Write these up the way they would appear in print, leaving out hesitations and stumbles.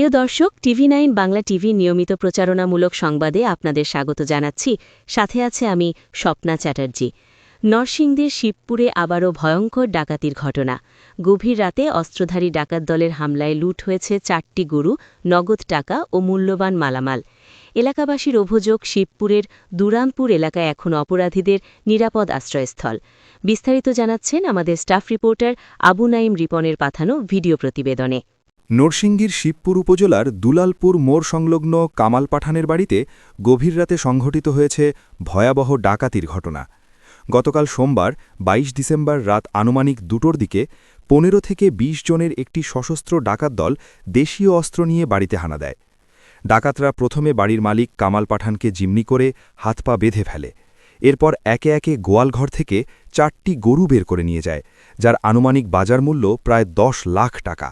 প্রিয় দর্শক, TV9 বাংলা টিভির নিয়মিত প্রচারণামূলক সংবাদে আপনাদের স্বাগত জানাচ্ছি। সাথে আছে আমি স্বপ্না চ্যাটার্জি। নরসিংদীর শিবপুরে আবারও ভয়ঙ্কর ডাকাতির ঘটনা। গভীর রাতে অস্ত্রধারী ডাকাত দলের হামলায় লুট হয়েছে 4টি গরু, নগদ টাকা ও মূল্যবান মালামাল। এলাকাবাসীর অভিযোগ, শিবপুরের দুরামপুর এলাকায় এখন অপরাধীদের নিরাপদ আশ্রয়স্থল। বিস্তারিত জানাচ্ছেন আমাদের স্টাফ রিপোর্টার আবু নাইম রিপনের পাঠানো ভিডিও প্রতিবেদনে। নরসিংদীর শিবপুর উপজেলার দুলালপুর মোড় সংলগ্ন কামাল পাঠানের বাড়িতে গভীর রাতে সংঘটিত হয়েছে ভয়াবহ ডাকাতির ঘটনা। গতকাল সোমবার ২২ ডিসেম্বর রাত আনুমানিক ২টোর দিকে ১৫ থেকে ২০ জনের একটি সশস্ত্র ডাকাত দল দেশীয় অস্ত্র নিয়ে বাড়িতে হানা দেয়। ডাকাতরা প্রথমে বাড়ির মালিক কামাল পাঠানকে জিম্মি করে হাত পা বেঁধে ফেলে। এরপর একে একে গোয়ালঘর থেকে 4টি গরু বের করে নিয়ে যায়, যার আনুমানিক বাজার মূল্য প্রায় ১০ লাখ টাকা।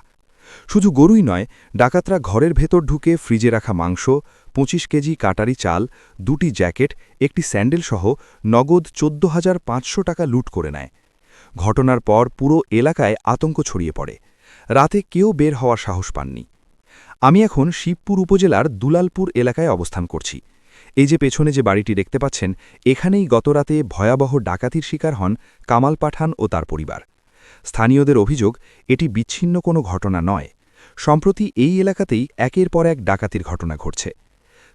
শুধু গরুই নয়, ডাকাতরা ঘরের ভেতর ঢুকে ফ্রিজে রাখা মাংস, ২৫ কেজি কাটারি চাল, 2টি জ্যাকেট, একটি স্যান্ডেলসহ নগদ ১৪,৫০০ টাকা লুট করে নেয়। ঘটনার পর পুরো এলাকায় আতঙ্ক ছড়িয়ে পড়ে। রাতে কেউ বের হওয়ার সাহস পাননি। আমি এখন শিবপুর উপজেলার দুলালপুর এলাকায় অবস্থান করছি। এই যে পেছনে যে বাড়িটি দেখতে পাচ্ছেন, এখানেই গতরাতে ভয়াবহ ডাকাতির শিকার হন কামাল পাঠান ও তার পরিবার। স্থানীয়দের অভিযোগ, এটি বিচ্ছিন্ন কোনো ঘটনা নয়। সম্প্রতি এই এলাকাতেই একের পর এক ডাকাতির ঘটনা ঘটছে।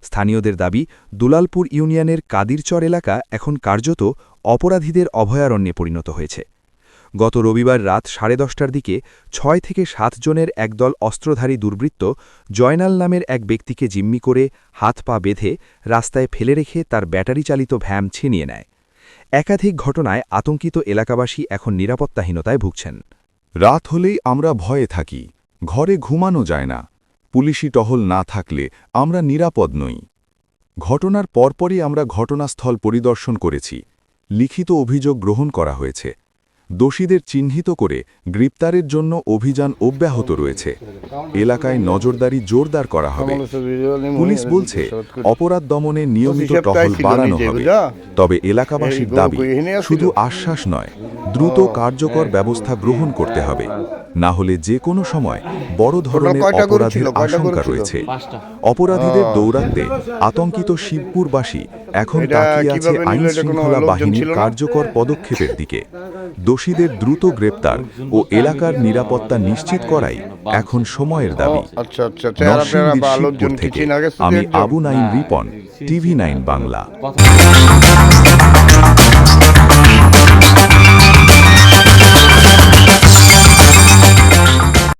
স্থানীয়দের দাবি, দুলালপুর ইউনিয়নের কাদিরচর এলাকা এখন কার্যত অপরাধীদের অভয়ারণ্যে পরিণত হয়েছে। গত রবিবার রাত 10:30টার দিকে 6 থেকে 7 জনের একদল অস্ত্রধারী দুর্বৃত্ত জয়নাল নামের এক ব্যক্তিকে জিম্মি করে হাত পা বেঁধে রাস্তায় ফেলে রেখে তার ব্যাটারি চালিত ভ্যান ছিনিয়ে নেয়। একাধিক ঘটনায় আতঙ্কিত এলাকাবাসী এখন নিরাপত্তাহীনতায় ভুগছেন। রাত হলেই আমরা ভয়ে থাকি, ঘরে ঘুমানো যায় না। পুলিশি টহল না থাকলে আমরা নিরাপদ নই। ঘটনার পরপরই আমরা ঘটনাস্থল পরিদর্শন করেছি। লিখিত অভিযোগ গ্রহণ করা হয়েছে। দোষীদের চিহ্নিত করে গ্রেপ্তারের জন্য অভিযান অব্যাহত রয়েছে। এলাকায় নজরদারি জোরদার করা হবে। পুলিশ বলছে, অপরাধ দমনে নিয়মিত টহল বাড়ানো হবে। তবে এলাকাবাসীর দাবি, শুধু আশ্বাস নয়, দ্রুত কার্যকর ব্যবস্থা গ্রহণ করতে হবে। না হলে যে কোনো সময় বড় ধরনের অপরাধের আশঙ্কা রয়েছে। অপরাধীদের দৌরাত্মে আতঙ্কিত শিবপুরবাসী এখন তাকিয়ে আছে আইনশৃঙ্খলা বাহিনীর কার্যকর পদক্ষেপের দিকে। দোষীদের দ্রুত গ্রেপ্তার ও এলাকার নিরাপত্তা নিশ্চিত করাই এখন সময়ের দাবি। নরসিংদীর শিবপুর থেকে আমি আবু নাইম রিপন, TV9 বাংলা।